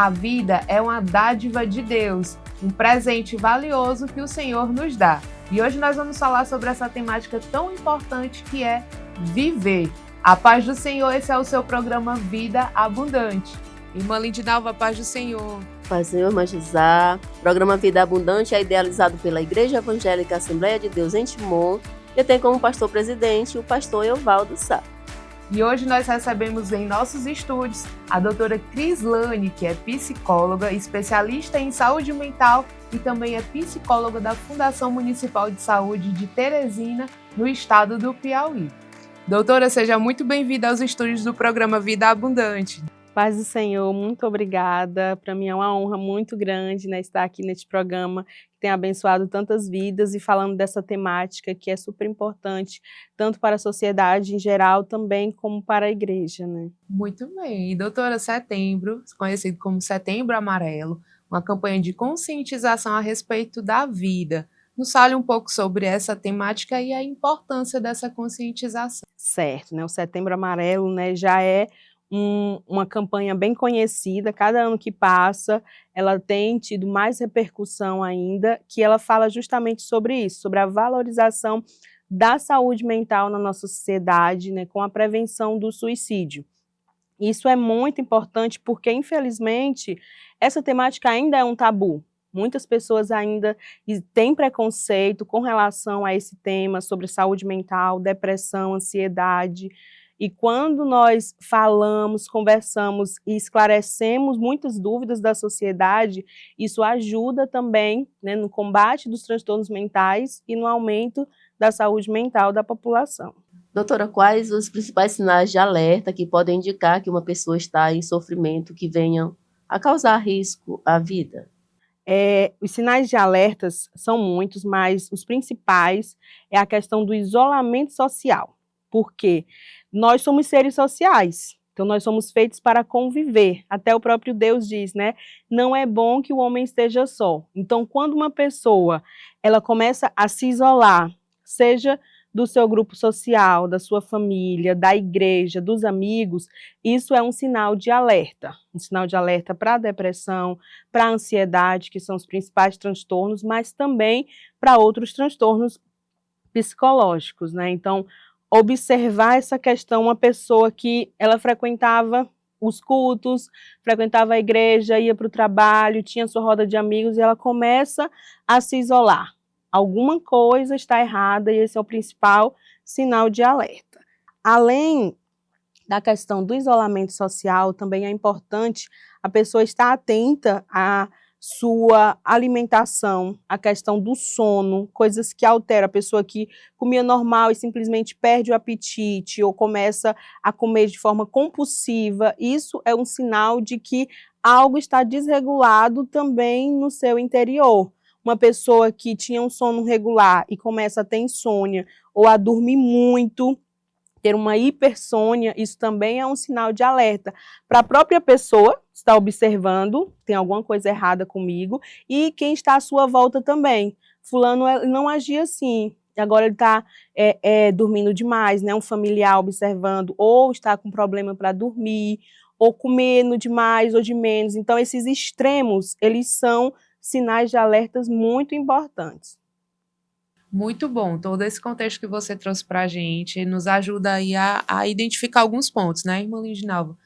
A vida é uma dádiva de Deus, um presente valioso que o Senhor nos dá. E hoje nós vamos falar sobre essa temática tão importante que é viver. A paz do Senhor, esse é o seu programa Vida Abundante. Irmã Lindinalva, a paz do Senhor. Paz do Senhor, irmã Gisá. O programa Vida Abundante é idealizado pela Igreja Evangélica Assembleia de Deus em Timon, que tem como pastor presidente o pastor Eovaldo Sá. E hoje nós recebemos em nossos estúdios a doutora Crislane, que é psicóloga, especialista em saúde mental e também é psicóloga da Fundação Municipal de Saúde de Teresina, no estado do Piauí. Doutora, seja muito bem-vinda aos estúdios do programa Vida Abundante. Paz do Senhor, muito obrigada. Para mim é uma honra muito grande, né, estar aqui neste programa que tem abençoado tantas vidas e falando dessa temática que é super importante, tanto para a sociedade em geral, também como para a igreja, né? Muito bem. E doutora, setembro, conhecido como Setembro Amarelo, uma campanha de conscientização a respeito da vida. Nos fale um pouco sobre essa temática e a importância dessa conscientização. Certo, né? O Setembro Amarelo, né, já é uma campanha bem conhecida. Cada ano que passa, ela tem tido mais repercussão ainda, que ela fala justamente sobre isso, sobre a valorização da saúde mental na nossa sociedade, né, com a prevenção do suicídio. Isso é muito importante porque, infelizmente, essa temática ainda é um tabu. Muitas pessoas ainda têm preconceito com relação a esse tema sobre saúde mental, depressão, ansiedade. E quando nós falamos, conversamos e esclarecemos muitas dúvidas da sociedade, isso ajuda também, né, no combate dos transtornos mentais e no aumento da saúde mental da população. Doutora, quais os principais sinais de alerta que podem indicar que uma pessoa está em sofrimento que venham a causar risco à vida? Os sinais de alertas são muitos, mas os principais é a questão do isolamento social. Por quê? Nós somos seres sociais, então nós somos feitos para conviver. Até o próprio Deus diz, né? Não é bom que o homem esteja só. Então, quando uma pessoa ela começa a se isolar, seja do seu grupo social, da sua família, da igreja, dos amigos, isso é um sinal de alerta. Um sinal de alerta para a depressão, para a ansiedade, que são os principais transtornos, mas também para outros transtornos psicológicos, né? Então, observar essa questão, uma pessoa que ela frequentava os cultos, frequentava a igreja, ia para o trabalho, tinha sua roda de amigos e ela começa a se isolar. Alguma coisa está errada e esse é o principal sinal de alerta. Além da questão do isolamento social, também é importante a pessoa estar atenta à sua alimentação, a questão do sono, coisas que alteram. A pessoa que comia normal e simplesmente perde o apetite ou começa a comer de forma compulsiva, isso é um sinal de que algo está desregulado também no seu interior. Uma pessoa que tinha um sono regular e começa a ter insônia ou a dormir muito, ter uma hipersônia, isso também é um sinal de alerta para a própria pessoa, está observando, tem alguma coisa errada comigo, e quem está à sua volta também. Fulano não agia assim, agora ele está dormindo demais, né? Um familiar observando, ou está com problema para dormir, ou comendo demais ou de menos. Então, esses extremos, eles são sinais de alertas muito importantes. Muito bom, todo esse contexto que você trouxe para a gente nos ajuda aí a identificar alguns pontos, né, irmã Lindinalva?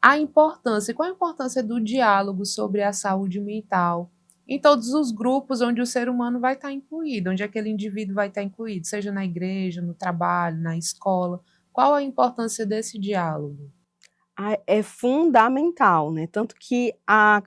Qual a importância do diálogo sobre a saúde mental em todos os grupos onde o ser humano vai estar incluído, onde aquele indivíduo vai estar incluído, seja na igreja, no trabalho, na escola. Qual a importância desse diálogo? É fundamental, né? Tanto que a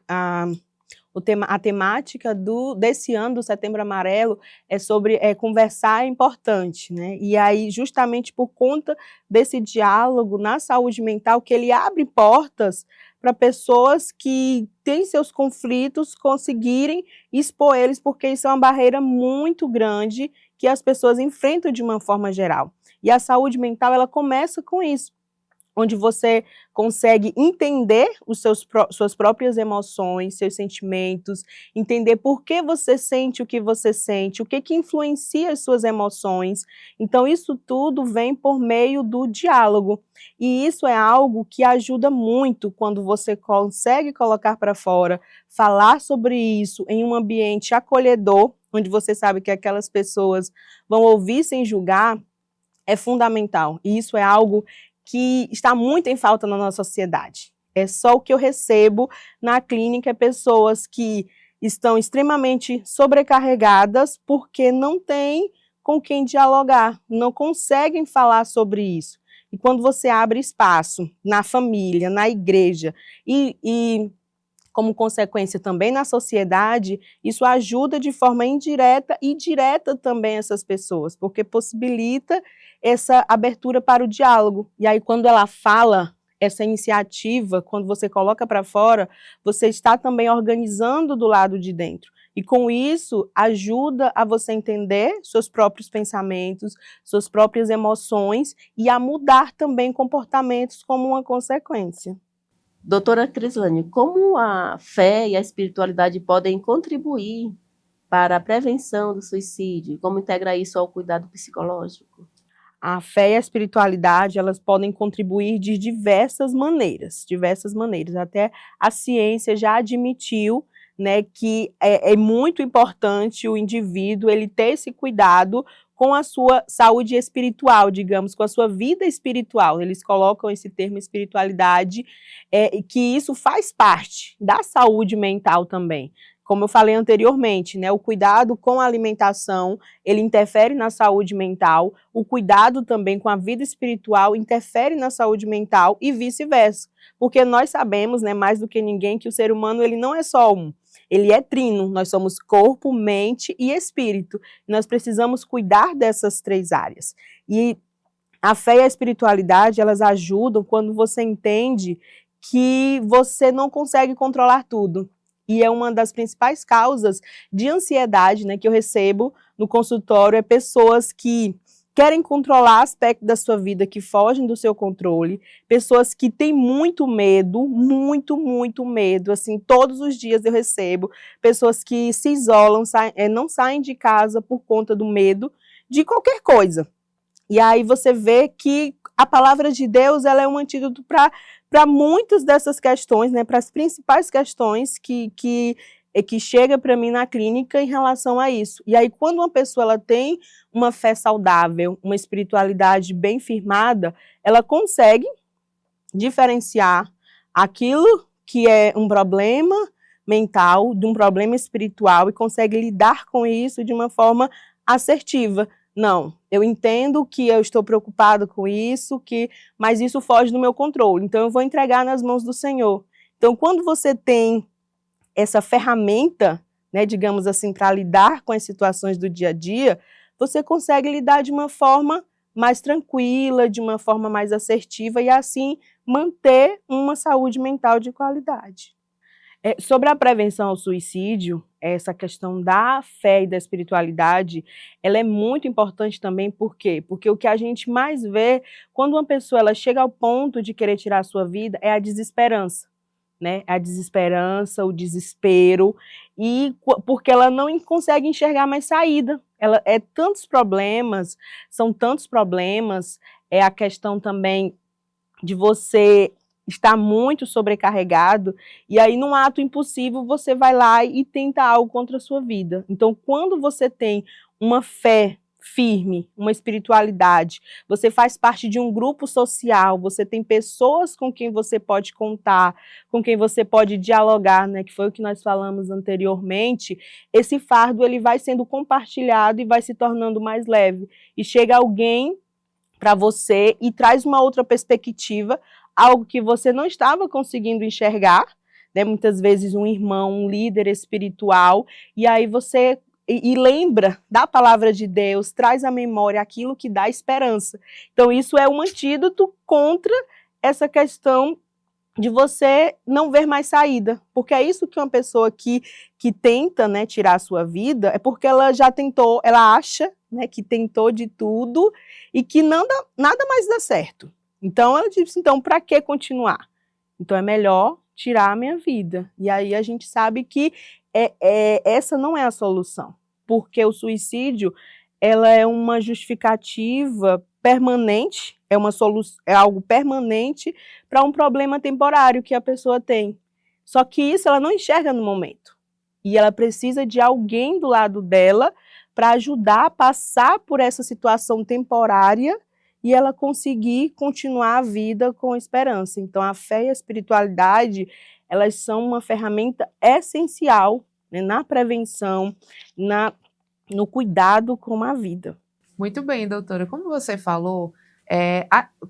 temática desse ano do Setembro Amarelo é sobre conversar é importante, né? E aí, justamente por conta desse diálogo na saúde mental, que ele abre portas para pessoas que têm seus conflitos conseguirem expor eles, porque isso é uma barreira muito grande que as pessoas enfrentam de uma forma geral. E a saúde mental, ela começa com isso. onde você consegue entender suas próprias emoções, seus sentimentos, entender por que você sente o que influencia as suas emoções. Então, isso tudo vem por meio do diálogo. E isso é algo que ajuda muito quando você consegue colocar para fora, falar sobre isso em um ambiente acolhedor, onde você sabe que aquelas pessoas vão ouvir sem julgar, é fundamental. E isso é algo que está muito em falta na nossa sociedade. É só o que eu recebo na clínica, pessoas que estão extremamente sobrecarregadas porque não têm com quem dialogar, não conseguem falar sobre isso. E quando você abre espaço na família, na igreja e como consequência também na sociedade, isso ajuda de forma indireta e direta também essas pessoas, porque possibilita essa abertura para o diálogo. E aí, quando ela fala, essa iniciativa, quando você coloca para fora, você está também organizando do lado de dentro. E com isso, ajuda a você entender seus próprios pensamentos, suas próprias emoções e a mudar também comportamentos como uma consequência. Doutora Crislane, como a fé e a espiritualidade podem contribuir para a prevenção do suicídio? Como integrar isso ao cuidado psicológico? A fé e a espiritualidade, elas podem contribuir de diversas maneiras. Até a ciência já admitiu, né, que é muito importante o indivíduo ele ter esse cuidado com a sua saúde espiritual, digamos, com a sua vida espiritual. Eles colocam esse termo espiritualidade, que isso faz parte da saúde mental também. Como eu falei anteriormente, né, o cuidado com a alimentação, ele interfere na saúde mental, o cuidado também com a vida espiritual interfere na saúde mental e vice-versa. Porque nós sabemos, né, mais do que ninguém, que o ser humano ele não é só um. Ele é trino, nós somos corpo, mente e espírito. Nós precisamos cuidar dessas três áreas. E a fé e a espiritualidade, elas ajudam quando você entende que você não consegue controlar tudo. E é uma das principais causas de ansiedade, né, que eu recebo no consultório, é pessoas que querem controlar aspectos da sua vida que fogem do seu controle, pessoas que têm muito medo, muito medo, assim, todos os dias eu recebo, pessoas que se isolam, não saem de casa por conta do medo de qualquer coisa. E aí você vê que a palavra de Deus, ela é um antídoto para muitas dessas questões, né, para as principais questões que chega para mim na clínica em relação a isso. E aí, quando uma pessoa ela tem uma fé saudável, uma espiritualidade bem firmada, ela consegue diferenciar aquilo que é um problema mental de um problema espiritual e consegue lidar com isso de uma forma assertiva. Não, eu entendo que eu estou preocupado com isso, mas isso foge do meu controle, então eu vou entregar nas mãos do Senhor. Então, quando você tem essa ferramenta, né, digamos assim, para lidar com as situações do dia a dia, você consegue lidar de uma forma mais tranquila, de uma forma mais assertiva e assim manter uma saúde mental de qualidade. Sobre a prevenção ao suicídio, essa questão da fé e da espiritualidade, ela é muito importante também, por quê? Porque o que a gente mais vê, quando uma pessoa ela chega ao ponto de querer tirar a sua vida, é a desesperança. Né, a desesperança, o desespero, e porque ela não consegue enxergar mais saída. São tantos problemas, é a questão também de você estar muito sobrecarregado, e aí num ato impulsivo você vai lá e tenta algo contra a sua vida. Então, quando você tem uma fé firme, uma espiritualidade, você faz parte de um grupo social, você tem pessoas com quem você pode contar, com quem você pode dialogar, né, que foi o que nós falamos anteriormente, esse fardo ele vai sendo compartilhado e vai se tornando mais leve. E chega alguém para você e traz uma outra perspectiva, algo que você não estava conseguindo enxergar, né, muitas vezes um irmão, um líder espiritual, e aí você e lembra da palavra de Deus, traz à memória aquilo que dá esperança. Então isso é um antídoto contra essa questão de você não ver mais saída, porque é isso que uma pessoa que tenta, né, tirar a sua vida, é porque ela já tentou, ela acha, né, que tentou de tudo e que nada mais dá certo. Então, ela disse, então, para que continuar? Então, é melhor tirar a minha vida. E aí a gente sabe que essa não é a solução, porque o suicídio, ela é uma justificativa permanente, é algo permanente para um problema temporário que a pessoa tem. Só que isso ela não enxerga no momento. E ela precisa de alguém do lado dela para ajudar a passar por essa situação temporária e ela conseguir continuar a vida com esperança. Então, a fé e a espiritualidade, elas são uma ferramenta essencial, né, na prevenção, no cuidado com a vida. Muito bem, doutora. Como você falou,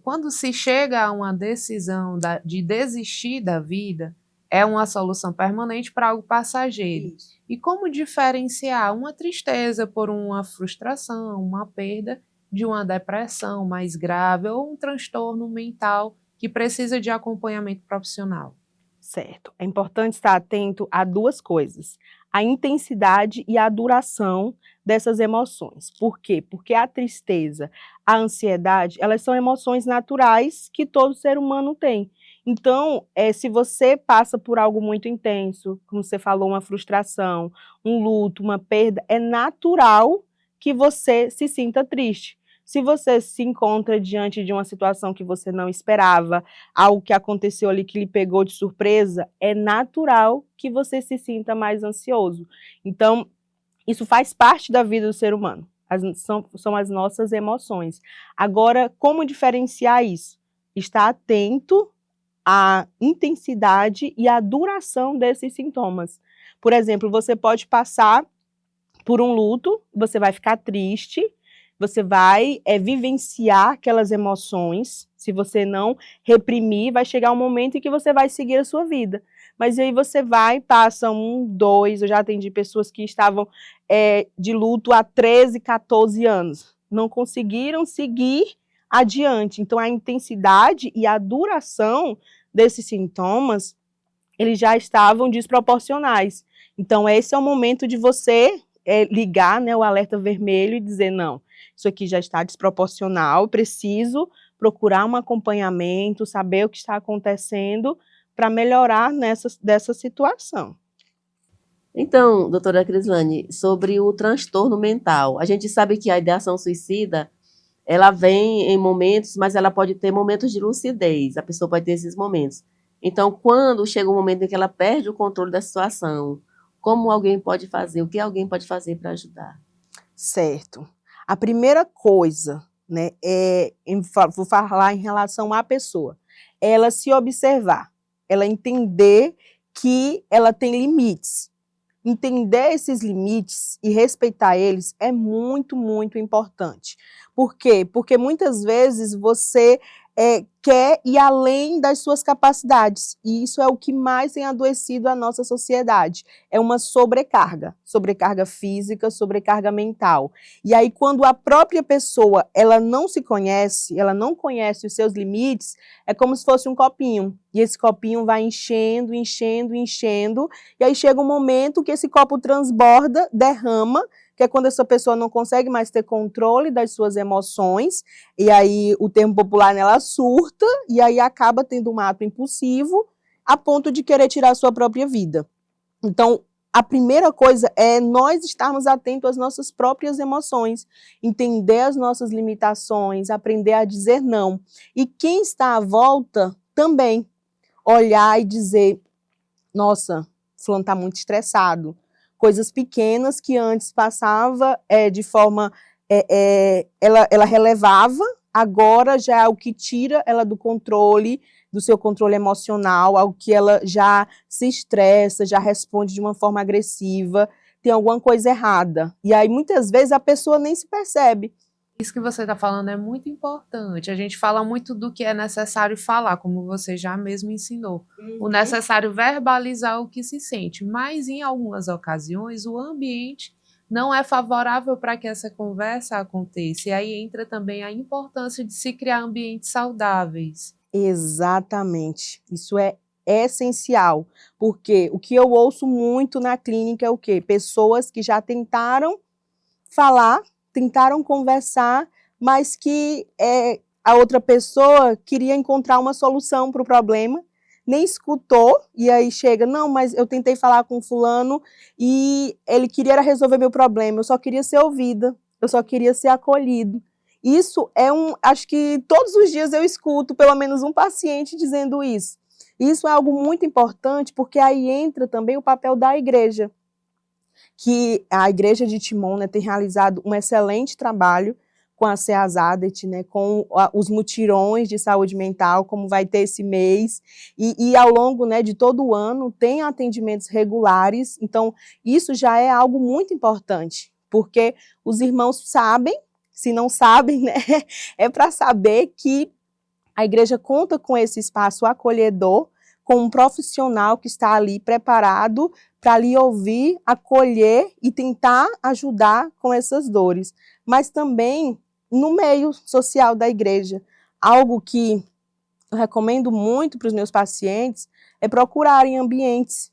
quando se chega a uma decisão de desistir da vida, é uma solução permanente para algo passageiro. Isso. E como diferenciar uma tristeza por uma frustração, uma perda, de uma depressão mais grave ou um transtorno mental que precisa de acompanhamento profissional? Certo. É importante estar atento a duas coisas: a intensidade e a duração dessas emoções. Por quê? Porque a tristeza, a ansiedade, elas são emoções naturais que todo ser humano tem. Então, se você passa por algo muito intenso, como você falou, uma frustração, um luto, uma perda, é natural que você se sinta triste. Se você se encontra diante de uma situação que você não esperava, algo que aconteceu ali que lhe pegou de surpresa, é natural que você se sinta mais ansioso. Então, isso faz parte da vida do ser humano. São as nossas emoções. Agora, como diferenciar isso? Estar atento à intensidade e à duração desses sintomas. Por exemplo, você pode passar por um luto, você vai ficar triste, você vai vivenciar aquelas emoções. Se você não reprimir, vai chegar um momento em que você vai seguir a sua vida. Mas aí você passa 1, 2, eu já atendi pessoas que estavam de luto há 13, 14 anos. Não conseguiram seguir adiante. Então, a intensidade e a duração desses sintomas, eles já estavam desproporcionais. Então, esse é o momento de você ligar, né, o alerta vermelho e dizer, não, isso aqui já está desproporcional, preciso procurar um acompanhamento, saber o que está acontecendo para melhorar dessa situação. Então, doutora Crislane, sobre o transtorno mental, a gente sabe que a ideação suicida, ela vem em momentos, mas ela pode ter momentos de lucidez, a pessoa pode ter esses momentos. Então, quando chega um momento em que ela perde o controle da situação, como alguém pode fazer, o que alguém pode fazer para ajudar? Certo. A primeira coisa, né, vou falar em relação à pessoa, ela se observar, ela entender que ela tem limites. Entender esses limites e respeitar eles é muito, muito importante. Por quê? Porque muitas vezes você quer ir além das suas capacidades, e isso é o que mais tem adoecido a nossa sociedade. É uma sobrecarga física, sobrecarga mental. E aí, quando a própria pessoa ela não se conhece, ela não conhece os seus limites, é como se fosse um copinho, e esse copinho vai enchendo, enchendo, enchendo, e aí chega um momento que esse copo transborda, derrama, que é quando essa pessoa não consegue mais ter controle das suas emoções, e aí o termo popular, né, ela surta, e aí acaba tendo um ato impulsivo, a ponto de querer tirar a sua própria vida. Então, a primeira coisa é nós estarmos atentos às nossas próprias emoções, entender as nossas limitações, aprender a dizer não. E quem está à volta também olhar e dizer, nossa, fulano está muito estressado. Coisas pequenas que antes passava de forma, ela relevava, agora já é o que tira ela do controle, do seu controle emocional, algo que ela já se estressa, já responde de uma forma agressiva, tem alguma coisa errada. E aí, muitas vezes, a pessoa nem se percebe. Isso que você está falando é muito importante. A gente fala muito do que é necessário falar, como você já mesmo ensinou. O necessário verbalizar o que se sente, mas em algumas ocasiões o ambiente não é favorável para que essa conversa aconteça. E aí entra também a importância de se criar ambientes saudáveis. Exatamente. Isso é essencial, porque o que eu ouço muito na clínica é o quê? Pessoas que já tentaram falar, tentaram conversar, mas que a outra pessoa queria encontrar uma solução para o problema, nem escutou, e aí chega, não, mas eu tentei falar com fulano e ele queria resolver meu problema, eu só queria ser ouvida, eu só queria ser acolhido. Isso acho que todos os dias eu escuto pelo menos um paciente dizendo isso. Isso é algo muito importante, porque aí entra também o papel da igreja, que a igreja de Timon, né, tem realizado um excelente trabalho com a CEASADET, né, com os mutirões de saúde mental, como vai ter esse mês, e ao longo, né, de todo o ano tem atendimentos regulares, então isso já é algo muito importante, porque os irmãos sabem, se não sabem, né, é para saber que a igreja conta com esse espaço acolhedor, com um profissional que está ali preparado para lhe ouvir, acolher e tentar ajudar com essas dores. Mas também no meio social da igreja. Algo que eu recomendo muito para os meus pacientes é procurarem ambientes.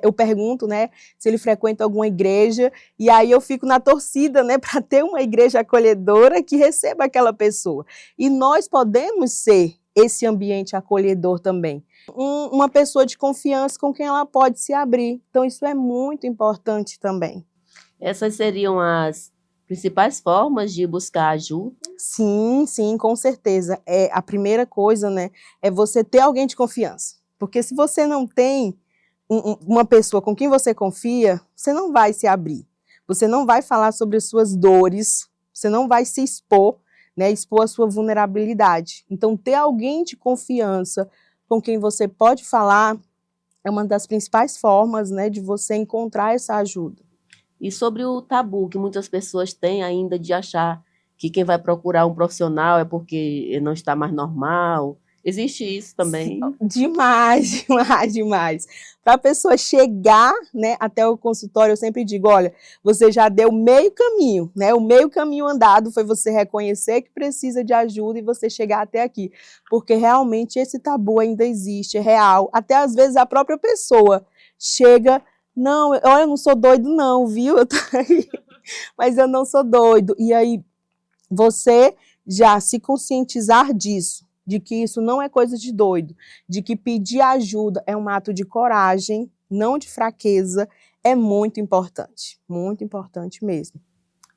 Eu pergunto, né, se ele frequenta alguma igreja, e aí eu fico na torcida, né, para ter uma igreja acolhedora que receba aquela pessoa. E nós podemos ser esse ambiente acolhedor também. Uma pessoa de confiança com quem ela pode se abrir. Então, isso é muito importante também. Essas seriam as principais formas de buscar ajuda? Sim, sim, com certeza. A primeira coisa, né, é você ter alguém de confiança. Porque se você não tem uma pessoa com quem você confia, você não vai se abrir. Você não vai falar sobre as suas dores, você não vai se expor, né, expor a sua vulnerabilidade. Então, ter alguém de confiança com quem você pode falar é uma das principais formas, né, de você encontrar essa ajuda. E sobre o tabu que muitas pessoas têm ainda de achar que quem vai procurar um profissional é porque não está mais normal. Existe isso também? Sim, demais, demais, demais. Para a pessoa chegar, né, até o consultório, eu sempre digo, olha, você já deu meio caminho, né? O meio caminho andado foi você reconhecer que precisa de ajuda e você chegar até aqui. Porque realmente esse tabu ainda existe, é real. Até às vezes a própria pessoa chega, não, olha, eu não sou doido não, viu? Eu tô aí, mas eu não sou doido. E aí, você já se conscientizar disso, de que isso não é coisa de doido, de que pedir ajuda é um ato de coragem, não de fraqueza, é muito importante mesmo.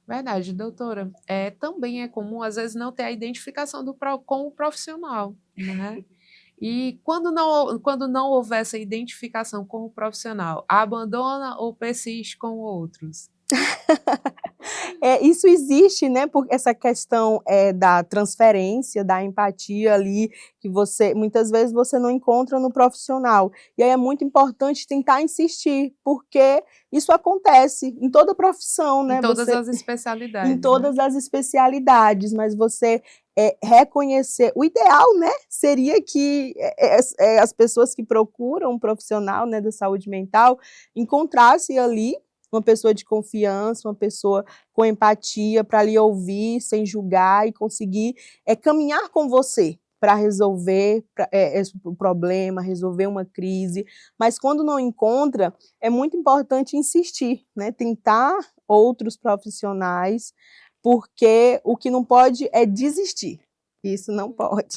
Verdade, doutora. Também é comum, às vezes, não ter a identificação com o profissional, né? E quando não houver essa identificação com o profissional, abandona ou persiste com outros? Isso existe, né, por essa questão da transferência, da empatia ali, que muitas vezes você não encontra no profissional. E aí é muito importante tentar insistir, porque isso acontece em toda profissão, né? Em todas as especialidades. Em todas as especialidades, mas você reconhecer. O ideal, né, seria que as pessoas que procuram um profissional, né, da saúde mental encontrassem ali uma pessoa de confiança, uma pessoa com empatia para lhe ouvir sem julgar e conseguir caminhar com você para resolver o problema, resolver uma crise. Mas quando não encontra, é muito importante insistir, né? Tentar outros profissionais, porque o que não pode é desistir. Isso não pode.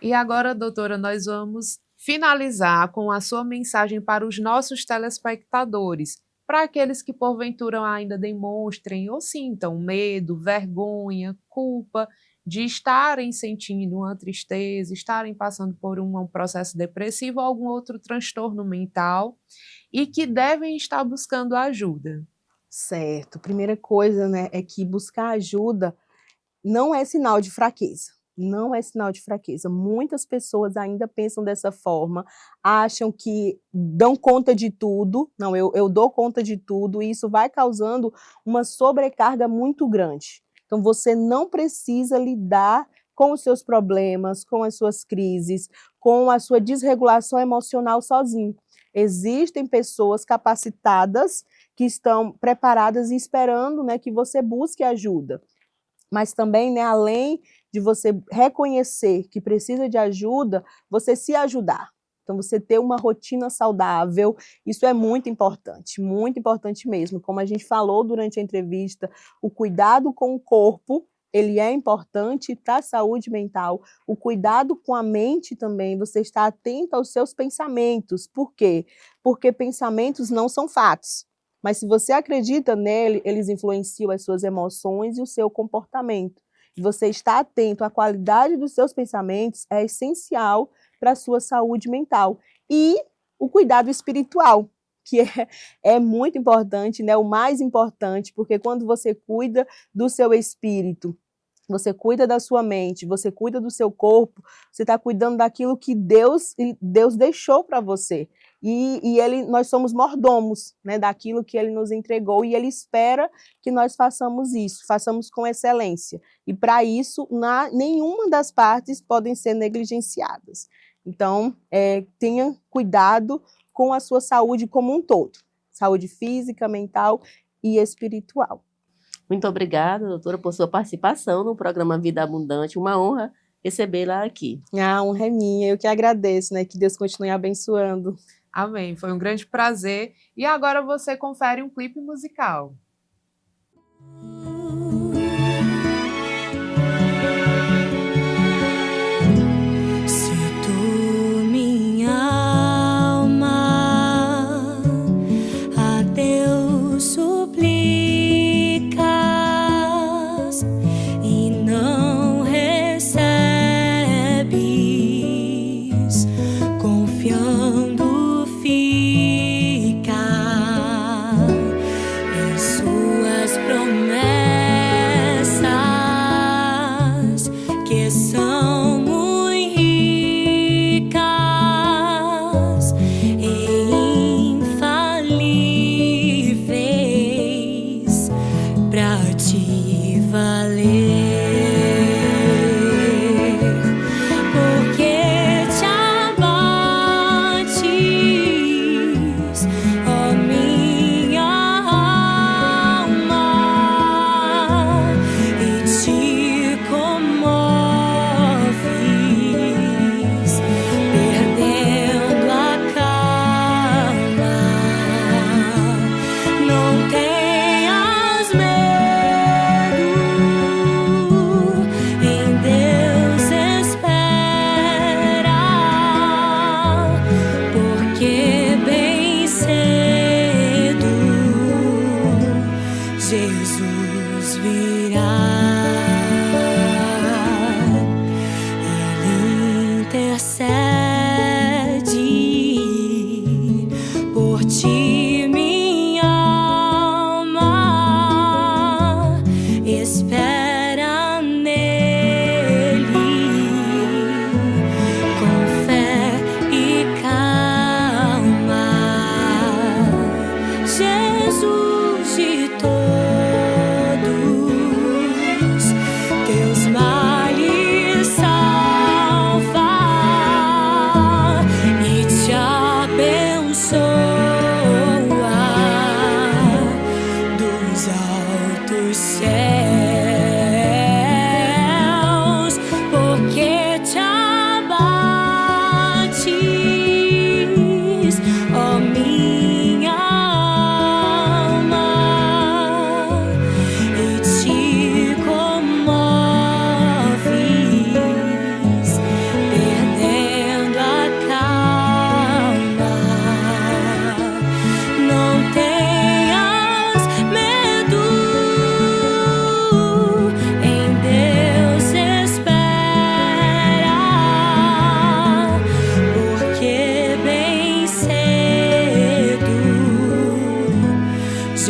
E agora, doutora, nós vamos finalizar com a sua mensagem para os nossos telespectadores, para aqueles que porventura ainda demonstrem ou sintam medo, vergonha, culpa de estarem sentindo uma tristeza, estarem passando por um processo depressivo ou algum outro transtorno mental e que devem estar buscando ajuda. Certo. Primeira coisa, né, é que buscar ajuda não é sinal de fraqueza. Não é sinal de fraqueza. Muitas pessoas ainda pensam dessa forma, acham que dão conta de tudo. Não, eu dou conta de tudo, e isso vai causando uma sobrecarga muito grande. Então, você não precisa lidar com os seus problemas, com as suas crises, com a sua desregulação emocional sozinho. Existem pessoas capacitadas que estão preparadas e esperando, né, que você busque ajuda. Mas também, né, além de você reconhecer que precisa de ajuda, você se ajudar. Então, você ter uma rotina saudável, isso é muito importante mesmo. Como a gente falou durante a entrevista, o cuidado com o corpo ele é importante para a saúde mental. O cuidado com a mente também, você está atento aos seus pensamentos. Por quê? Porque pensamentos não são fatos. Mas se você acredita nele, eles influenciam as suas emoções e o seu comportamento. E você estar atento à qualidade dos seus pensamentos é essencial para a sua saúde mental. E o cuidado espiritual, que é muito importante, né? O mais importante, porque quando você cuida do seu espírito, você cuida da sua mente, você cuida do seu corpo, você está cuidando daquilo que Deus deixou para você. E nós somos mordomos, né, daquilo que Ele nos entregou, e Ele espera que nós façamos isso, façamos com excelência. E para isso, nenhuma das partes podem ser negligenciadas. Então, tenha cuidado com a sua saúde como um todo, saúde física, mental e espiritual. Muito obrigada, doutora, por sua participação no programa Vida Abundante. Uma honra recebê-la aqui. A honra é minha, eu que agradeço, né? Que Deus continue abençoando. Amém, foi um grande prazer. E agora você confere um clipe musical.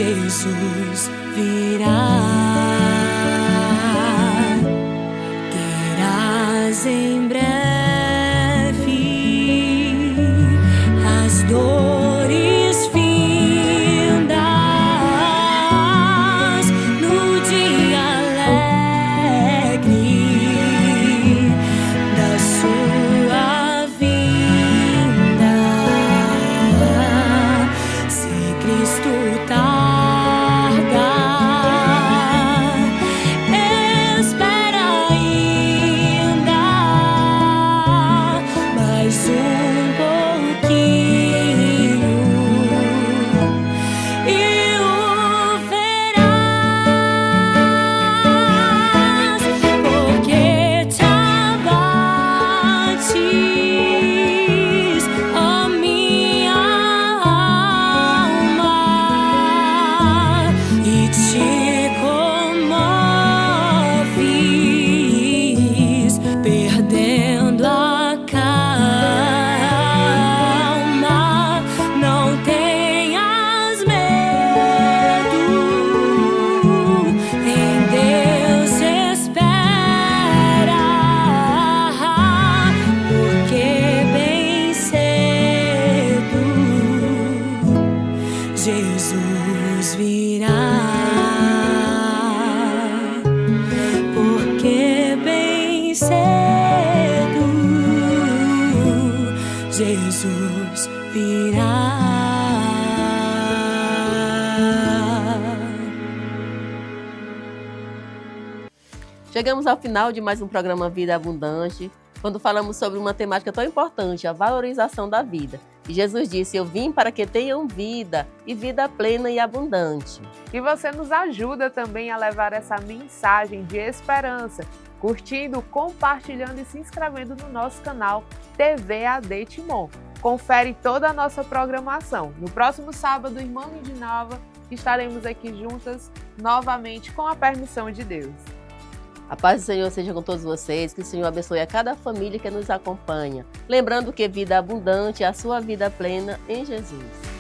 Jesus virá. Terás em breve as dores findas no dia alegre da sua vinda. Se Cristo tarda, virá. Chegamos ao final de mais um programa Vida Abundante, quando falamos sobre uma temática tão importante, a valorização da vida. E Jesus disse: eu vim para que tenham vida, e vida plena e abundante. E você nos ajuda também a levar essa mensagem de esperança, curtindo, compartilhando e se inscrevendo no nosso canal TV AD Timon. Confere toda a nossa programação. No próximo sábado, irmã Lindinalva, estaremos aqui juntas novamente com a permissão de Deus. A paz do Senhor seja com todos vocês, que o Senhor abençoe a cada família que nos acompanha. Lembrando que vida abundante é a sua vida plena em Jesus.